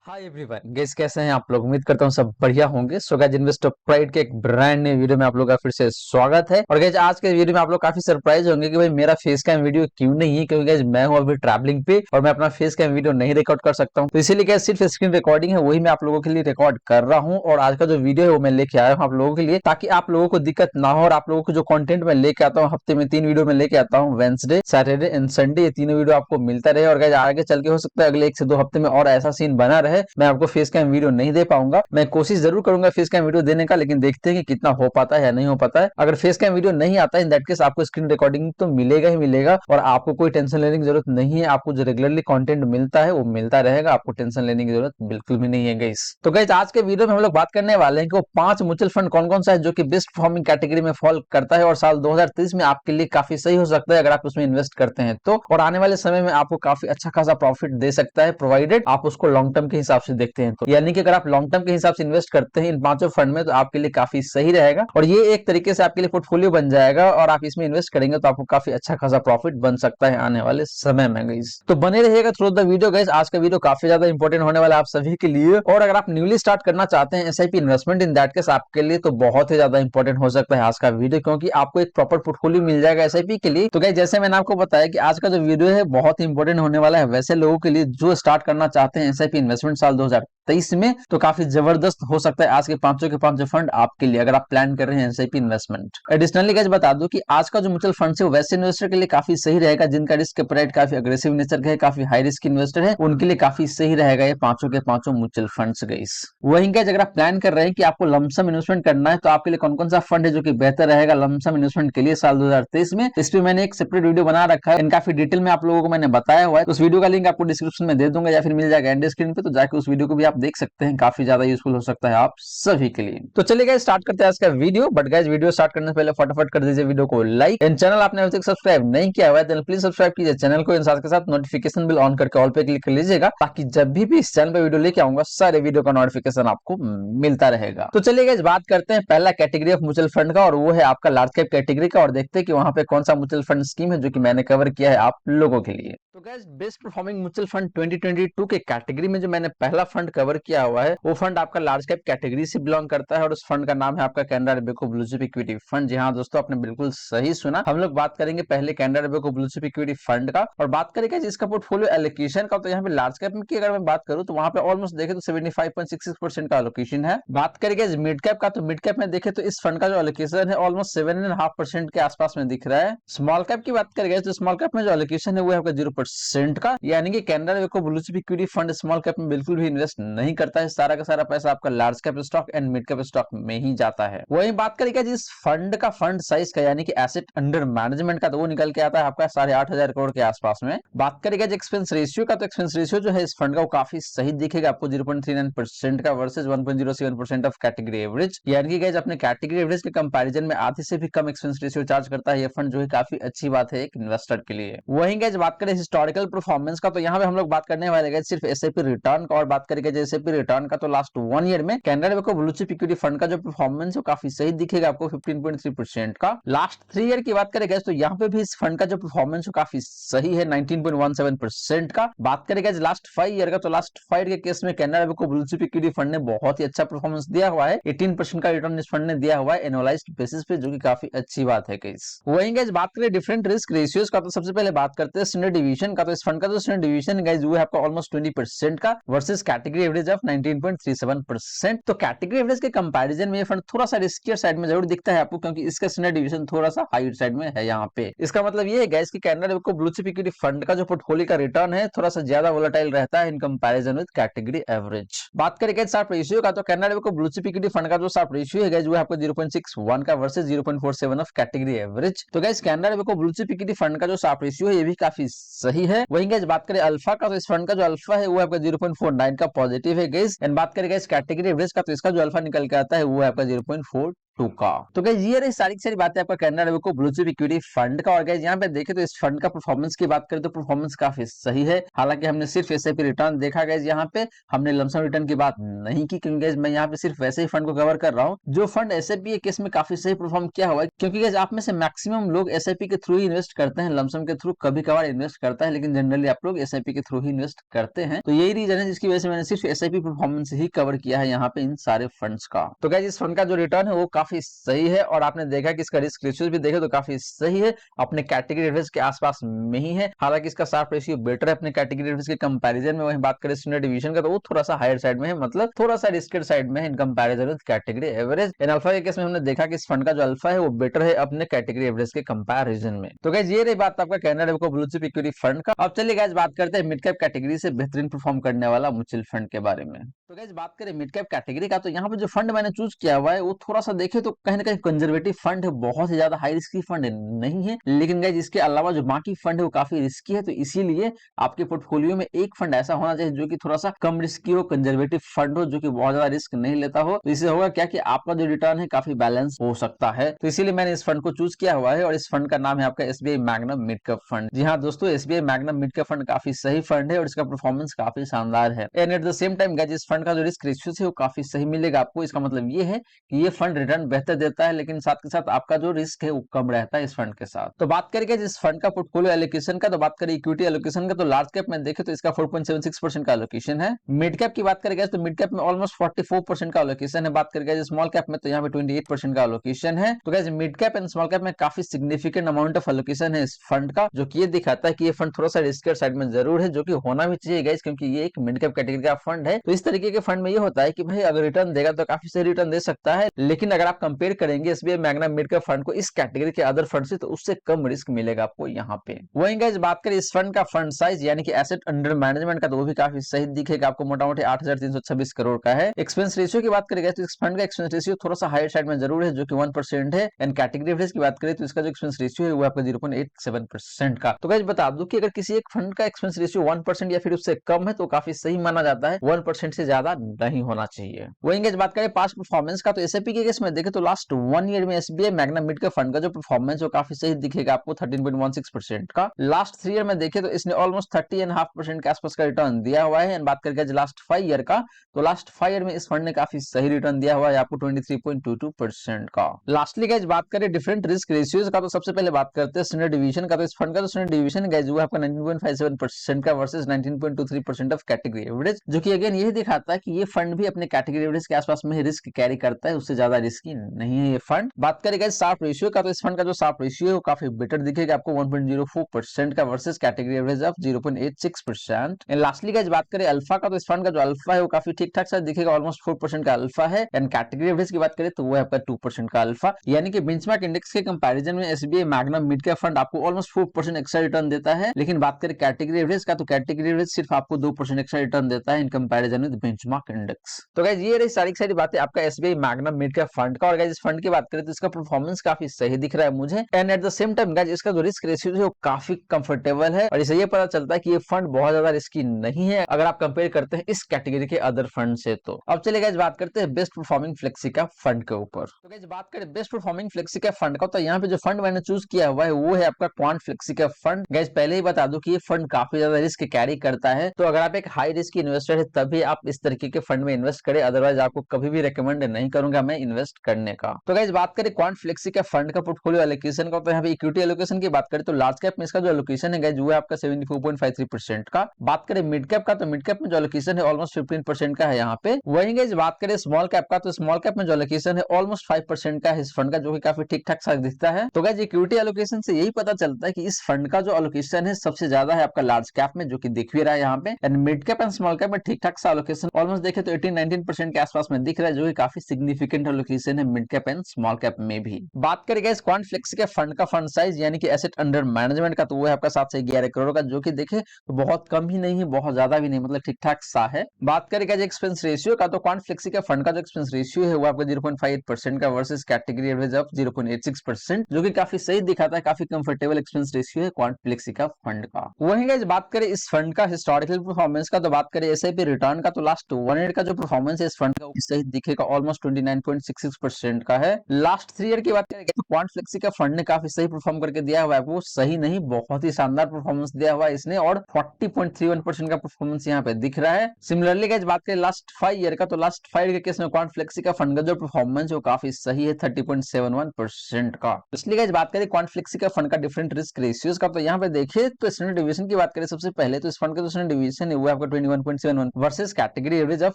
Hi everyone guess कैसे हैं आप लोग। उम्मीद करता हूँ सब बढ़िया होंगे। सो गाइस इन्वेस्टर प्राइड के एक ब्रांड नए वीडियो में आप लोग का फिर से स्वागत है। और गाइस आज के वीडियो में आप लोग काफी सरप्राइज होंगे कि भाई मेरा फेस कैम वीडियो क्यों नहीं है, क्योंकि गाइस मैं हूँ अभी ट्रैवलिंग पे और मैं अपना फेस कैम वीडियो नहीं रिकॉर्ड कर सकता हूँ। तो इसीलिए गाइस सिर्फ स्क्रीन रिकॉर्डिंग है, वही मैं आप लोगों के लिए रिकॉर्ड कर रहा हूँ। और आज का जो वीडियो है वो मैं लेके आया हूँ आप लोगों के लिए, ताकि आप लोगों को दिक्कत ना हो। और आप लोगों को जो कंटेंट मैं लेके आता हूँ, हफ्ते में 3 वीडियो में लेके आता हूँ, वेंसडे, सैटरडे एंड संडे, ये तीनों वीडियो आपको मिलता रहे। और गाइस आगे चल के हो सकता है अगले 1 से 2 हफ्ते में और ऐसा सीन बना रहे, मैं आपको फेस कैम वीडियो नहीं दे पाऊंगा। मैं कोशिश जरूर करूंगा फेस कैम वीडियो देने का, लेकिन देखते हैं कि कितना हो पाता है या नहीं हो पाता है। अगर फेस कैम वीडियो नहीं आता है, इन दैट केस आपको स्क्रीन रिकॉर्डिंग तो मिलेगा ही मिलेगा, और आपको कोई टेंशन लेने की जरूरत नहीं है। आपको जो रेगुलरली कंटेंट मिलता है वो मिलता रहेगा, आपको टेंशन लेने की जरूरत बिल्कुल भी नहीं है गाइस। तो गाइस आज के वीडियो में हम लोग बात करने वाले हैं कि वो 5 म्यूचुअल फंड कौन कौन सा है जो कि बेस्ट परफॉर्मिंग कैटेगरी में फॉल करता है और साल 2023 में आपके लिए काफी सही हो सकता है अगर आप उसमें इन्वेस्ट करते हैं तो। और आने वाले समय में आपको काफी अच्छा खासा प्रॉफिट दे सकता है, प्रोवाइडेड आप उसको लॉन्ग टर्म के हिसाब से देखते हैं तो। यानी कि अगर आप लॉन्ग टर्म के हिसाब से इन्वेस्ट करते हैं इन 5 फंड में तो आपके लिए काफी सही रहेगा, और ये एक तरीके से आपके लिए पोर्टफोलियो बन जाएगा। और आप इसमें इन्वेस्ट करेंगे तो आपको काफी अच्छा खासा प्रॉफिट बन सकता है आने वाले समय में गाइस। तो बने रहिएगा थ्रू द वीडियो गाइस। आज का वीडियो काफी ज्यादा इंपॉर्टेंट होने वाला है आप सभी के लिए। और अगर आप न्यूली स्टार्ट करना चाहते हैं SIP investment, in that case आपके लिए तो बहुत ही ज्यादा इंपॉर्टेंट हो सकता है आज का वीडियो, क्योंकि आपको एक प्रॉपर पोर्टफोलियो मिल जाएगा एसआईपी के लिए। तो गाइस जैसे मैंने आपको बताया कि आज का जो वीडियो है बहुत ही इंपॉर्टेंट होने वाला है वैसे लोगों के लिए जो स्टार्ट करना चाहते हैं एसआईपी इन्वेस्टमेंट साल 2023 में, तो काफी जबरदस्त हो सकता है आज के पांचों के पांचों फंड आपके लिए, अगर आप प्लान कर रहे हैं एसआईपी इन्वेस्टमेंट। एडिशनली गाइस बता दूं कि आज का जो म्यूचुअल फंड है वैसे इन्वेस्टर के लिए काफी सही रहेगा जिनका रिस्क एपेटाइट काफी अग्रेसिव नेचर का है, काफी हाई रिस्क इन्वेस्टर है, उनके लिए काफी सही रहेगा ये पांचों के पांचों म्यूचुअल फंड्स गाइस। वहीं गाइस अगर आप प्लान कर रहे हैं कि आपको लमसम इन्वेस्टमेंट करना है तो आपके लिए कौन कौन सा फंड है जो कि बेहतर रहेगा लमसम इन्वेस्टमेंट के लिए साल 2023 में, इस पे मैंने एक सेपरेट वीडियो बना रखा है, काफी डिटेल में आप लोगों को मैंने बताया हुआ है। उस वीडियो का लिंक आपको डिस्क्रिप्शन में दे दूंगा या फिर मिल जाएगा एंड स्क्रीन पे, तो जाके उस वीडियो को भी आप देख सकते हैं, काफी ज्यादा यूजफुल हो सकता है आप सभी के लिए। तो चलिए गाइस स्टार्ट करते हैं आज का video. But guys video start करने से पहले फटाफट कर दीजिए वीडियो को लाइक, एंड चैनल आपने अभी तक सब्सक्राइब नहीं किया हुआ है तो प्लीज सब्सक्राइब कीजिए चैनल को, साथ के साथ नोटिफिकेशन बिल ऑन करके ऑल पे क्लिक कर लीजिएगा, ताकि जब भी इस चैनल पे वीडियो लेके आऊंगा सारे वीडियो का नोटिफिकेशन आपको मिलता रहेगा। तो चलिए गाइस बात करते हैं पहला कैटेगरी ऑफ म्यूचुअल फंड का, और वो है आपका लार्ज कैप कैटेगरी का, और देखते हैं कि वहां पे कौन सा म्यूचुअल फंड स्कीम है जो कि मैंने कवर किया है आप लोगों के लिए। तो guys best performing mutual fund 2022 के कैटेगरी में जो मैंने पहला फंड कवर किया हुआ है वो फंड आपका लार्ज कैप कैटेगरी से बिलोंग करता है, और उस फंड का नाम है आपका Canara Robeco blue chip equity fund. जी हाँ दोस्तों, आपने बिल्कुल सही सुना। हम लोग बात करेंगे पहले Canara Robeco blue chip equity fund का, और बात करेंगे इसका पोर्टफोलियो एलोकेशन का। तो यहाँ पे लार्ज कैप में की अगर मैं बात करूँ तो वहां पे ऑलमोस्ट देखे तो 75.66% का एलोकेशन है। बात करेंगे मिड कैप का, तो मिड कैप में देखे तो इस फंड का जो एलोकेशन है ऑलमोस्ट 7.5% के आसपास में दिख रहा है। स्मॉल कैप की बात करेंगे तो स्मॉल कैप में जो एलोकेशन है वो है आपका 0% का, यानी कि Canara Robeco blue chip equity fund small cap में बिल्कुल भी इन्वेस्ट नहीं करता है। सारा का सारा पैसा आपका large cap stock and mid cap stock में ही जाता है। वहीं बात करेंगे जिस फंड का फंड साइज का, यानी कि एसेट अंडर मैनेजमेंट का, तो वो निकल के आता है आपका 8,500 करोड़ के आसपास में। बात करेंगे एक्सपेंस रेशियो का, तो एक्सपेंस रेशियो जो है इस फंड का वो काफी सही दिखेगा आपको 0.39% का वर्सेज 1.07% ऑफ कैटेगरी एवरेज, यानी कि गाइस अपने कैटेगरी एवरेज के कंपैरिजन में आधे से भी कम एक्सपेंस रेशियो चार्ज करता है ये फंड, जो है काफी अच्छी बात है एक इन्वेस्टर के लिए। वहीं गाइस बात करें हिस्टोरिकल परफॉर्मेंस का, तो यहाँ पे हम लोग बात करने वाले सिर्फ एसआईपी रिटर्न का, और बात करेंगे एसआईपी रिटर्न का तो लास्ट 1 ईयर में Canara Robeco blue chip equity fund का जो परफॉर्मेंस है काफी सही दिखेगा आपको 15.3% का। लास्ट 3 ईयर की बात करेंगे तो यहाँ पे भी इस फंड का जो परफॉर्मेंस काफी सही है 19.17% का। बात करेंगे लास्ट 5 ईयर का, तो लास्ट 5 के केस में Canara Robeco blue chip equity fund ने बहुत ही अच्छा परफॉर्मेंस दिया हुआ है, 18% का रिटर्न इस फंड ने दिया हुआ है एनुअलाइज्ड बेसिस पे, जो कि काफी अच्छी बात है गाइस। वहीं गाइस बात करें डिफरेंट रिस्क रेशियोज का, तो सबसे पहले बात करते हैं स्टैंडर्ड डिवीजन का, तो इस फंड का जो स्टैंडर्ड डिवीजन गाइस वो है आपका ऑलमोस्ट 20% का वर्सेस कैटेगरी एवरेज ऑफ 19.37%। तो कैटेगरी एवरेज के कंपैरिजन में ये फंड थोड़ा सा रिस्कियर साइड में जरूर दिखता है आपको, क्योंकि इसका स्टैंडर्ड डिवीजन थोड़ा सा हाई साइड में है यहाँ पे। इसका मतलब ये है गाइस कि Canara Robeco blue chip equity fund का जो पोर्टफोलियो का रिटर्न है थोड़ा सा ज्यादा वोलेटाइल रहता है in comparison with category average. बात करें गाइस शार्प रेशियो का, तो Canara Robeco blue chip equity fund का जो शार्प रेशियो है गाइस वो आपको 0.61 का वर्सेस 0.47 ऑफ कैटेगरी एवरेज। तो guys Canara Robeco blue chip equity fund का जो शार्प रेशियो है ये भी काफी सही है। वहीं गाइस बात करें अल्फा का, तो इस फंड का जो अल्फा है वो आपका 0.49 का पॉजिटिव है गाइस। एंड बात करें गाइस कैटेगरी एवरेज का, तो इसका जो अल्फा निकल के आता है वो है आपका 0.42 टू का। तो गाइस ये रही सारी की सारी बातें आपका कैनरा रेवो को ब्लू चिप इक्विटी फंड का। और गाइस यहाँ पे देखें तो इस फंड का परफॉर्मेंस की बात करें तो परफॉर्मेंस काफी सही है। हालांकि हमने सिर्फ एसआईपी रिटर्न देखा गाइस, यहाँ पे हमने लमसम रिटर्न की बात नहीं की, क्योंकि गाइस मैं यहाँ पे सिर्फ वैसे ही फंड को कवर कर रहा हूँ जो फंड एसआईपी के केस में काफी सही परफॉर्म किया हुआ है। क्योंकि गाइस आप में से मैक्सिमम लोग एसआईपी के थ्रू ही इन्वेस्ट करते हैं, लमसम के थ्रू कभी कभार इन्वेस्ट करता है, लेकिन जनरली आप लोग एसआईपी के थ्रू ही इन्वेस्ट करते हैं। तो यही रीजन है जिसकी वजह से मैंने सिर्फ एसआईपी परफॉर्मेंस ही कवर किया है यहाँ पे इन सारे फंड्स का। तो गाइस इस फंड का जो रिटर्न है वो काफी सही है, और आपने देखा कि इसका रिस्क रेशियो भी देखे तो काफी सही है, अपने कैटेगरी एवरेज के आसपास में ही है। हालांकि इसका शार्प रेशियो बेटर है अपने कैटेगरी एवरेज के कंपैरिजन में। वहीं बात करें स्टैंडर्ड डिवीजन का तो वो थोड़ा सा हायर साइड में है, मतलब थोड़ा सा रिस्केड साइड में है in comparison with category average. In alpha के केस में हमने देखा कि इस फंड का जो अल्फा है वो बेटर है अपने कैटेगरी एवरेज के कंपैरिजन में। तो गाइस ये रही बात आपका कैनरा रेवो ब्लू चिप इक्विटी फंड का। अब चलिए गाइस बात करते हैं मिड कैप कैटेगरी से बेहतरीन परफॉर्म करने वाला म्यूचुअल फंड के बारे में। तो गाइस बात करें मिड कैप कैटेगरी का, तो यहाँ पे जो फंड मैंने चूज किया हुआ है वो थोड़ा सा देखे तो कहीं ना कहीं कंजर्वेटिव फंड है, बहुत ही ज्यादा हाई रिस्की फंड नहीं है। लेकिन गाइस इसके अलावा जो बाकी फंड है वो काफी रिस्की है, तो इसीलिए आपके पोर्टफोलियो में एक फंड ऐसा होना चाहिए जो कि थोड़ा सा कम रिस्की हो, कंजर्वेटिव फंड हो, जो कि बहुत ज्यादा रिस्क नहीं लेता हो। तो इससे होगा क्या कि आपका जो रिटर्न है काफी बैलेंस हो सकता है। तो इसीलिए मैंने इस फंड को चूज किया हुआ है, और इस फंड का नाम है आपका SBI Magnum mid cap fund. जी हाँ दोस्तों, SBI Magnum mid cap fund काफी सही फंड है और इसका परफॉर्मेंस काफी शानदार है। And at the same time guys इस फंड का जो रिस्क रेशियो है वो काफी सही मिलेगा आपको। इसका मतलब ये है कि ये फंड रिटर्न बेहतर देता है, लेकिन साथ के साथ आपका जो रिस्क है वो कम रहता है इस फंड के साथ। तो बात करेंगे जिस फंड का पोर्टफोलियो एलोकेशन का, तो बात करें इक्विटी एलोकेशन का, तो लार्ज कैप में देखें तो इसका 4.76% का एलोकेशन है। मिड कैप की बात करेंगे तो मिड कैप में ऑलमोस्ट 44% का एलोकेशन है। बात करेंगे स्मॉल कैप में तो यहाँ पे 28% का एलोकेशन है। तो guys mid cap and small cap में काफी सिग्निफिकेंट अमाउंट ऑफ एलोकेशन है इस फंड का, जो कि ये दिखाता है कि ये फंड थोड़ा सा रिस्क साइड में जरूर है, जो कि होना भी चाहिए गाइस, क्योंकि ये एक मिड कैप कैटेगरी का फंड है। तो इस तरीके के फंड में ये होता है कि भाई अगर रिटर्न देगा तो काफी सही रिटर्न दे सकता है, लेकिन अगर आप कंपेयर करेंगे SBI Magnum mid cap fund को इस कैटेगरी के अदर फंड से, तो उससे कम रिस्क मिलेगा आपको यहाँ पे। वहीं गाइस बात करें इस फंड का फंड साइज यानी कि एसेट अंडर मैनेजमेंट का, तो वो भी काफी सही दिखेगा आपको, मोटा मोटी 8,326 करोड़ का है। एक्सपेंस रेशियो की बात करें तो इस फंड का एक्सपेंस रेशियो थोड़ा सा हायर साइड में जरूर है, जो कि 1% है। एंड कैटेगरी एवरेज की बात करें तो इसका जो एक्सपेंस रेशियो है वो आपका 0.87% का। तो गाइस बता दूं कि अगर किसी एक फंड का एक्सपेंस रेशियो 1% या फिर उससे कम है तो काफी सही माना जाता है, 1% से ज्यादा नहीं होना चाहिए। वहीं गाइस बात करें पास्ट परफॉर्मेंस का, तो एसआईपी के केस में देखें तो लास्ट 1 ईयर में SBI Magnum mid cap fund का जो परफॉर्मेंस है काफी सही दिखेगा आपको, 13.16% का। लास्ट 3 ईयर में देखें तो इसने ऑलमोस्ट 30.5% के आसपास का रिटर्न दिया हुआ है। एंड बात करें लास्ट 5 ईयर का, तो लास्ट 5 ईयर में इस फंड ने काफी सही रिटर्न दिया हुआ है आपको 23.22% का। लास्टली गाइस बात करें डिफरेंट रिस्क रेशियोज का, तो सबसे पहले बात करते हैं स्टैंडर्ड डिवीजन का। तो इस फंड का जो स्टैंडर्ड डिवीजन है गाइस वो आपका 19.57% का वर्सेस 19.23% ऑफ कैटेगरी एवरेज, जो कि अगेन यही दिखाता है कि ये फंड भी अपने कैटेगरी एवरेज के आसपास में रिस्क कैरी करता है, उससे ज्यादा रिस्की नहीं है ये फंड। बात करें शार्प रेशियो का, तो इस फंड का जो शार्प रेशियो है वो काफी बेटर दिखेगा आपको, 1.04% का versus category average of 0.86%। And lastly guys बात करें अल्फा का, तो इस फंड का जो अल्फा है वो काफी ठीक ठाक सा दिखेगा, ऑलमोस्ट 4% का अल्फा है। एंड कैटेगरी एवरेज की बात करें तो वो है आपका 2% का अल्फा, यानी कि बेंचमार्क इंडेक्स के कंपैरिजन में SBI Magnum mid cap fund आपको ऑलमोस्ट 4% एक्स्ट्रा रिटर्न देता है। लेकिन बात करें कैटेगरी एवरेज का, तो कैटेगरी एवरेज सिर्फ आपको 2% एक्स्ट्रा रिटर्न देता है in comparison with benchmark index. तो गाइस ये रही सारी बातें आपका SBI Magnum mid cap fund का। और गाइस इस फंड की बात करें तो इसका परफॉर्मेंस काफी सही दिख रहा है मुझे। And at the same time guys इसका जो रिस्क रेशियो है वो काफी कंफर्टेबल है, और इससे ये पता चलता है कि ये फंड बहुत ज्यादा रिस्की नहीं है अगर आप कंपेयर करते हैं इस कैटेगरी के अदर फंड से। तो अब चलिए गाइस बात करते हैं best performing flexi cap fund के ऊपर। तो गाइस बात करें best performing flexi cap fund का, तो यहाँ पे जो फंड मैंने चूज किया हुआ है वो है आपका quant flexi cap fund. Guys पहले ही बता दूं कि ये फंड काफी ज्यादा रिस्क कैरी करता है, तो अगर आप एक हाई रिस्क इन्वेस्टर है तभी आप इस तरीके के फंड में इन्वेस्ट करें, अदरवाइज आपको कभी भी रिकमेंड नहीं करूंगा मैं इन्वेस्ट करने का। तो गाइस बात करें क्वांट फ्लेक्सी कैप फंड का पोर्टफोलियो एलोकेशन का, तो यहाँ पे इक्विटी एलोकेशन की बात करें तो लार्ज कैप में इसका जो एलोकेशन है गाइस वो है आपका 74.53% का। बात करें मिड कैप का, तो मिड कैप में जो एलोकेशन है ऑलमोस्ट 15% का है यहाँ पे। वहीं गाइस बात करें स्मॉल कैप का, तो स्मॉल कैप में जो एलोकेशन है ऑलमोस्ट 5% का है इस फंड का, जो कि काफी ठीक ठाक सा दिखता है। तो गाइस इक्विटी एलोकेशन से यही पता चलता है कि इस फंड का जो एलोकेशन है सबसे ज्यादा है आपका लार्ज कैप में, जो कि दिख भी रहा है यहाँ पे। And mid cap and small cap में ठीक ठाक सा एलोकेशन ऑलमोस्ट देखे तो 18-19% के आसपास में दिख रहा है, जो कि काफी सिग्निफिकेंट एलोकेशन है mid cap and small cap में भी। बात करें गाइस क्वांट फ्लेक्सी के फंड का फंड साइज यानी कि एसेट अंडर मैनेजमेंट का, तो वो है आपका 7 से 11 करोड़ का, जो कि देखे तो बहुत कम ही नहीं है, बहुत ज्यादा भी नहीं, मतलब ठीक ठाक सा है। बात करें गाइस एक्सपेंस रेशियो का, तो क्वांट फ्लेक्सी के फंड का जो एक्सपेंस रेशियो है वो आपका 0.58% का वर्सेस कैटेगरी एवरेज ऑफ 0.86%, जो कि काफी सही दिखाता है, काफी कंफर्टेबल एक्सपेंस रेशियो है क्वांट फ्लेक्सी का फंड का। वहीं गाइस बात करें इस फंड का हिस्टोरिकल परफॉर्मेंस का, तो बात करें एसआईपी रिटर्न का, तो लास्ट लास्ट 1 ईयर का जो परफॉर्मेंस है इस फंड का सही दिखेगा, ऑलमोस्ट 29.66% का है। लास्ट 3 ईयर की बात करेंगे तो क्वांट फ्लेक्सी का फंड ने काफी सही परफॉर्म करके दिया हुआ है, वो सही नहीं बहुत ही शानदार परफॉर्मेंस दिया हुआ है इसने, और 40.31% का परफॉर्मेंस यहाँ पे दिख रहा है। सिमिलरली गाइस बात करें लास्ट 5 ईयर का, तो लास्ट 5 ईयर के केस में क्वांट फ्लेक्सी का फंड का जो परफॉर्मेंस है वो काफी सही है 30.71% का। इसलिए गाइस बात करें क्वांट फ्लेक्सी का फंड का डिफरेंट रिस्क रेशियोज का, तो यहाँ पे देखिए तो स्टैंडर्ड डिवीजन की बात करें सबसे पहले, तो इस फंड का जो स्टैंडर्ड डिवीजन है वो आपका 21.71 वर्सेस कैटेगरी एवरेज ऑफ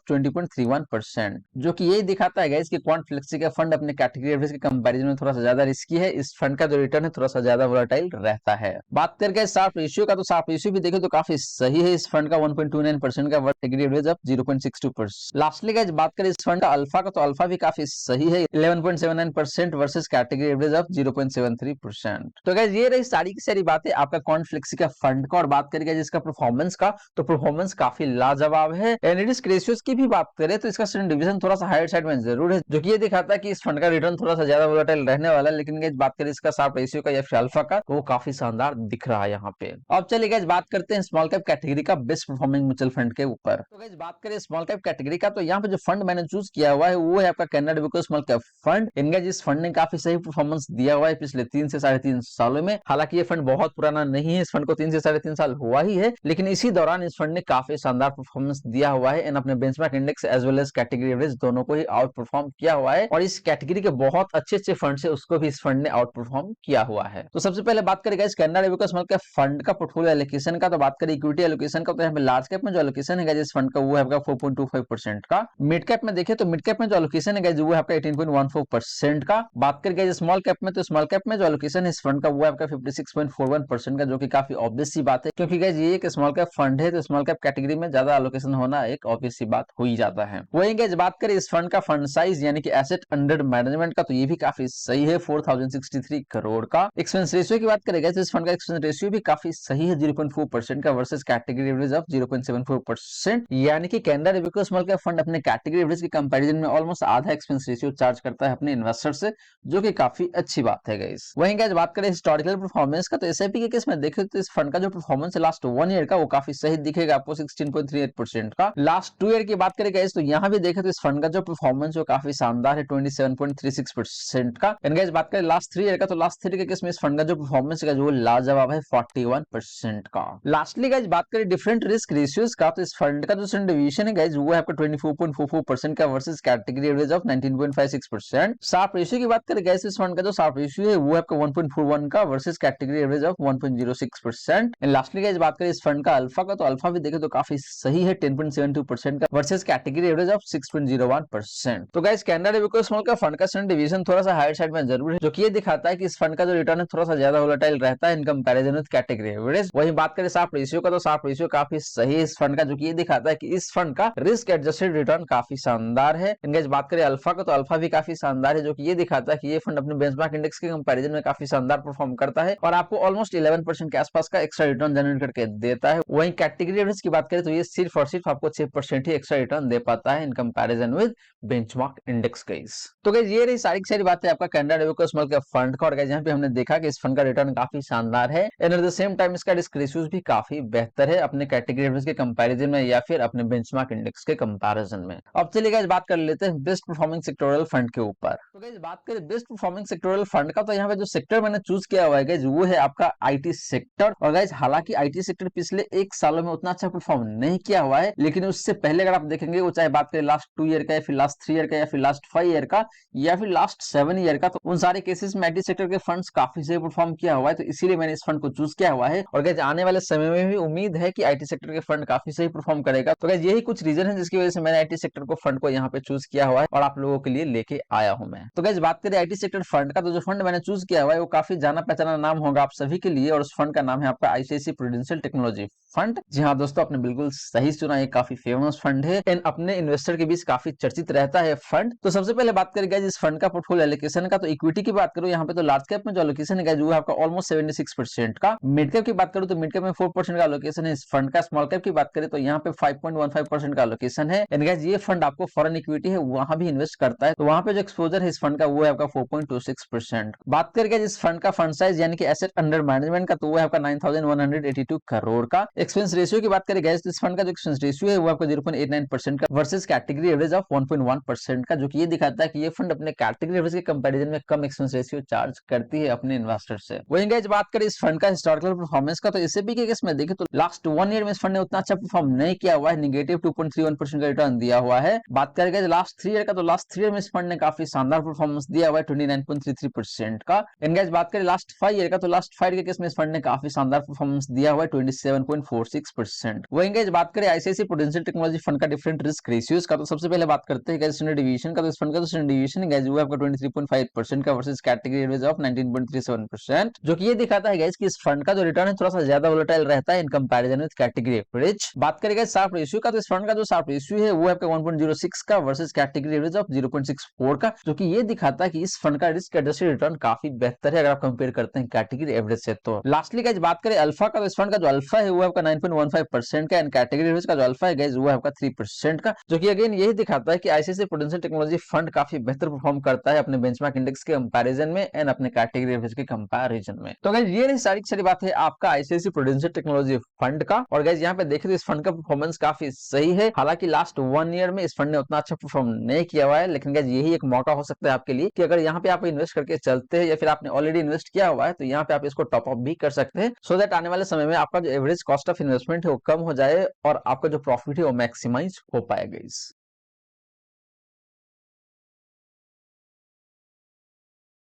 20.31%, जो कि यही दिखाता है गाइस कि क्वांट फ्लेक्सी का फंड अपने कैटेगरी एवरेज के कंपैरिजन में थोड़ा सा ज्यादा रिस्की है। इस फंड का जो रिटर्न है थोड़ा सा ज्यादा वोलेटाइल रहता है। बात करके शार्प रेशियो का, तो शार्प रेशियो भी देखें तो काफी सही है इस फंड का 1.29% का category average of 0.62%। Lastly guys बात करें इस फंड का अल्फा का, तो अल्फा भी काफी सही है 11.79% वर्सेस कैटेगरी एवरेज ऑफ 0.73%। तो गाइस ये रही सारी की सारी बातें आपका क्वांट फ्लेक्सी का फंड का। और बात करेंगे इसका परफॉर्मेंस का, तो परफॉर्मेंस काफी लाजवाब है। एनालिटिक्स रेशियोज की भी बात करें तो इसका स्टैंडर्ड डिवीजन थोड़ा सा हायर साइड में जरूर है, जो कि ये दिखाता है कि इस फंड का रिटर्न थोड़ा सा ज्यादा वोलेटाइल रहने वाला है। लेकिन गाइस बात करें इसका शार्प रेशियो का या फिर अल्फा का, तो वो काफी शानदार दिख रहा है यहाँ पे। अब चलिए गाइस बात करते हैं स्मॉल कैप कैटेगरी का बेस्ट परफॉर्मिंग म्यूचुअल फंड के ऊपर। तो गाइस बात करें स्मॉल कैप कैटेगरी का, तो यहाँ पे जो फंड मैंने चूज किया हुआ है वो है आपका कैनरा डीबीको स्मॉल कैप फंड। इनका जिस फंड ने काफी सही परफॉर्मेंस दिया हुआ है पिछले 3 से 3.5 सालों में। हालांकि ये फंड बहुत पुराना नहीं है, इस फंड को 3 से 3.5 साल हुआ ही है, लेकिन इसी दौरान इस फंड ने काफी शानदार परफॉर्मेंस दिया हुआ है एंड अपने benchmark index as well as category average दोनों को ही आउट परफॉर्म किया हुआ है। और इस कैटेगरी के बहुत अच्छे फंड से उसको भी इस फंड ने आउट परफॉर्म किया हुआ है। तो सबसे पहले बात करें गाइस कैनरा डीबीको स्मॉल कैप फंड का पोर्टफोलियो एलोकेशन का, तो बात करें इक्विटी एलोकेशन का, तो यहाँ पे लार्ज कैप में जो एलोकेशन है इस फंड का वो है आपका 4.25% का। मिड कैप में देखिए तो मिड कैप में जो एलोकेशन है वो है आपका 18.14% का। बात करें स्मॉल कैप में, तो स्मॉल कैप में जो एलोकेशन है इस फंड का वो है आपका 56.41% का, जो कि काफी ऑब्वियस सी बात है, क्योंकि गाइस ये एक स्मॉल कैप फंड है तो स्मॉल कैप कैटेगरी में ज्यादा एलोकेशन होना एक ऑब्वियस सी बात हो ही जाता है। वहीं गाइस बात करें इस फंड का फंड साइज यानी कि एसेट अंडर मैनेजमेंट का, तो ये भी काफी सही है 4063 करोड़ का। एक्सपेंस रेशियो की बात करें इस फंड का एक्सपेंस रेशियो भी काफी सही है 0.4% का वर्सेस कैटेगरी एवरेज ऑफ 0.74%, यानी कि कैनरा डीबीको स्मॉल कैप फंड अपने कैटेगरी एवरेज के कंपैरिजन में ऑलमोस्ट आधा एक्सपेंस रेशियो चार्ज करता है अपने इन्वेस्टर से, जो कि काफी अच्छी बात है गाइस। वहीं गाइस बात करें हिस्टोरिकल परफॉर्मेंस का, तो एसआईपी के केस में देखें तो इस फंड का जो परफॉर्मेंस है लास्ट 1 ईयर का वो काफी सही दिखेगा आपको 16.38% का। लास्ट 2 ईयर की बात करें गाइस तो यहाँ भी देखें तो इस फंड का जो परफॉर्मेंस है काफी शानदार है 27.36% का। एंड गाइस बात करें लास्ट 3 ईयर का, तो लास्ट 3 के केस में इस फंड का जो परफॉर्मेंस है वो लाजवाब है 41% का। लास्टली गाइस बात करें डिफरेंट रिस्क रेशियोज का, तो इस फंड का जो स्टैंडर्ड डिवीजन है गाइस वो है आपका 24.44% का versus category average of 19.56%। Sharpe ratio की बात करें गाइस इस फंड का जो शार्प रेशियो है वो है आपका 1.41 का versus category average of 1.06%। And lastly guys बात करें इस फंड का अल्फा का, तो अल्फा भी देखें तो काफी सही है 10.72% का वर्सेस कैटेगरी एवरेज ऑफ 6.01%। तो गाइस कैनरा डीबीको स्मॉल का फंड का स्टैंडर्ड डिवीजन थोड़ा सा हायर साइड में जरूर है, जो कि ये दिखाता है कि इस फंड का जो रिटर्न है थोड़ा सा ज्यादा वोलेटाइल रहता है in comparison with category average. वहीं बात करें शार्प रेशियो का, तो शार्प रेशियो काफी सही है इस फंड का, जो कि ये दिखाता है कि इस फंड का रिस्क एडजस्टेड रिटर्न काफी शानदार है। इनके बात करें अल्फा का, तो अल्फा भी काफी शानदार है, जो कि ये दिखाता है कि ये फंड अपने बेंचमार्क इंडेक्स के कंपैरिजन में काफी शानदार परफॉर्म करता है और आपको ऑलमोस्ट 11% के आसपास का एक्स्ट्रा रिटर्न जनरेट करके देता है। वहीं कैटेगरी एवरेज की बात करें तो ये सिर्फ और सिर्फ आपको 6% ही एक्स्ट्रा रिटर्न दे पाता है in comparison with benchmark index guys. तो गाइस ये रही सारी की सारी बातें आपका कैनरा डीबीको स्मॉल कैप फंड का। और गाइस यहाँ पे हमने देखा कि इस फंड का रिटर्न काफी शानदार है and at the same time इसका रिस्क रेशियोज भी काफी बेहतर है अपने कैटेगरी एवरेज के कंपैरिजन में या फिर अपने बेंचमार्क इंडेक्स के कंपैरिजन में। अब चलिए गाइस बात कर लेते हैं बेस्ट परफॉर्मिंग सेक्टोरल फंड के ऊपर। तो गाइस बात करें बेस्ट परफॉर्मिंग सेक्टोरल फंड का, तो यहाँ पे जो सेक्टर मैंने चूज किया हुआ है गाइस वो है आपका आईटी सेक्टर। और गाइस हालांकि आईटी सेक्टर पिछले 1 सालों में उतना अच्छा परफॉर्म नहीं किया हुआ है, लेकिन उससे पहले अगर आप देखेंगे वो चाहे बात करें लास्ट 2 ईयर का या फिर लास्ट 3 ईयर का या फिर लास्ट 5 ईयर का या फिर लास्ट 7 ईयर का, तो उन सारे केसेस में आईटी सेक्टर के फंड्स काफी सही परफॉर्म किया हुआ है, तो इसीलिए मैंने इस फंड को चूज किया हुआ है। और गाइस आने वाले समय में भी उम्मीद है कि आईटी सेक्टर के फंड काफी सही परफॉर्म करेगा। तो गाइस यही कुछ रीजन है जिसकी वजह से मैंने आईटी सेक्टर को फंड को यहाँ पे चूज किया हुआ है और आप लोगों के लिए लेके आया हूं मैं। तो गाइस बात करें आईटी सेक्टर फंड का, तो जो फंड मैंने चूज किया हुआ है वो काफी जाना पहचाना नाम होगा आप सभी के लिए, और उस फंड का नाम है आपका आईसीआईसीआई प्रूडेंशियल टेक्नोलॉजी फंड। जी हाँ दोस्तों, आपने बिल्कुल सही सुना, ये काफी फेमस फंड है एंड अपने इन्वेस्टर के बीच काफी चर्चित रहता है फंड। तो सबसे पहले बात करें गाइस इस फंड का पोर्टफोलियो एलोकेशन का, तो इक्विटी की बात करूं यहाँ पे तो लार्ज कैप में जो एलोकेशन है गाइस वो है आपका ऑलमोस्ट 76% का। मिड कैप की बात करूं तो मिड कैप में 4% का एलोकेशन है इस फंड का। स्मॉल कैप की बात करें तो यहाँ पे 5.15% का एलोकेशन है एंड गाइस ये फंड आपको फॉरेन इक्विटी है वहां भी इन्वेस्ट करता है, तो वहां पे जो एक्सपोजर है इस फंड का वो है आपका 4.26%। बात करें इस फंड का फंड साइज यानी कि एसेट अंडर मैनेजमेंट का, तो वो है आपका 9182 करोड़ का। एक्सपेंस रेशियो की बात करें गाइस इस फंड का जो एक्सपेंस रेशियो है वो आपका 0.89% का वर्सेस कैटेगरी एवरेज ऑफ 1.1% का, जो कि ये दिखाता है कि ये फंड अपने कैटेगरी एवरेज के कंपैरिजन में कम एक्सपेंस रेशियो चार्ज करती है अपने इन्वेस्टर से। वहीं गाइस बात करें इस फंड का हिस्टोरिकल परफॉर्मेंस का, तो इससे भी केस में देखें तो लास्ट 1 ईयर में इस फंड ने उतना अच्छा परफॉर्म नहीं किया हुआ है, नेगेटिव 2.31% का रिटर्न दिया हुआ है। बात करें गाइस लास्ट 3 ईयर का, तो लास्ट 3 ईयर में इस फंड ने काफी शानदार परफॉर्मेंस दिया हुआ है 29.33% का। एंड गाइस बात करें लास्ट 5 ईयर का, तो लास्ट 5 के केस में इस फंड ने काफी शानदार परफॉर्मेंस दिया हुआ है 27.46%। वहीं गाइस बात करें आईसीआईसीआई प्रूडेंशियल टेक्नोलॉजी फंड का डिफरेंट रिस्क रेशियोज का, तो सबसे पहले बात करते हैं स्टैंडर्ड डिवीजन का। तो इस फंड का तो स्टैंडर्ड डिवीजन गाइस वो आपका 23.5% का वर्सेस कैटेगरी एवरेज ऑफ 19.37%, जो कि ये दिखाता है गाइस कि इस फंड का जो रिटर्न है थोड़ा सा ज्यादा वोलेटाइल रहता है in comparison with category average. बात करेंगे शार्प रेशियो का, तो इस फंड का जो शार्प रेशियो है वो आपका 1.06 का वर्सेस कैटेगरी एवरेज ऑफ 0.64 का, जो कि ये दिखाता है कि इस फंड का रिस्क एडजस्टेड रिटर्न काफी बेहतर है अगर आप कंपेयर करते हैं कैटेगरी एवरेज से। तो लास्टली गाइस बात करें अल्फा का, तो इस फंड का जो अल्फा है वो आपका 9.15% का, एंड कैटेगरी एवरेज का जो अल्फा है गाइस वो है आपका 3% का, जो कि अगेन यही दिखाता है कि आईसीआईसीआई प्रूडेंशियल टेक्नोलॉजी फंड काफी बेहतर परफॉर्म करता है अपने बेंचमार्क इंडेक्स के कंपैरिजन में एंड अपने कैटेगरी एवरेज के कंपैरिजन में। तो गाइस ये सारी बात है आपका आईसीआईसीआई प्रूडेंशियल टेक्नोलॉजी फंड का। और गाइस यहाँ पे देखें तो इस फंड का परफॉर्मेंस काफी सही है, हालांकि लास्ट 1 ईयर में इस फंड ने उतना अच्छा परफॉर्म नहीं किया हुआ है, लेकिन गाइस यही एक मौका हो सकता है आपके लिए कि अगर यहाँ पे आप इन्वेस्ट करके चलते हैं या फिर आपने ऑलरेडी इन्वेस्ट किया हुआ है, तो यहाँ पे आप इसको टॉप अप भी कर सकते हैं, सो दैट आने वाले समय में आपका जो एवरेज कॉस्ट ऑफ इन्वेस्टमेंट है वो कम हो जाए और आपका जो प्रॉफिट है वो मैक्सिमाइज हो पाएगा।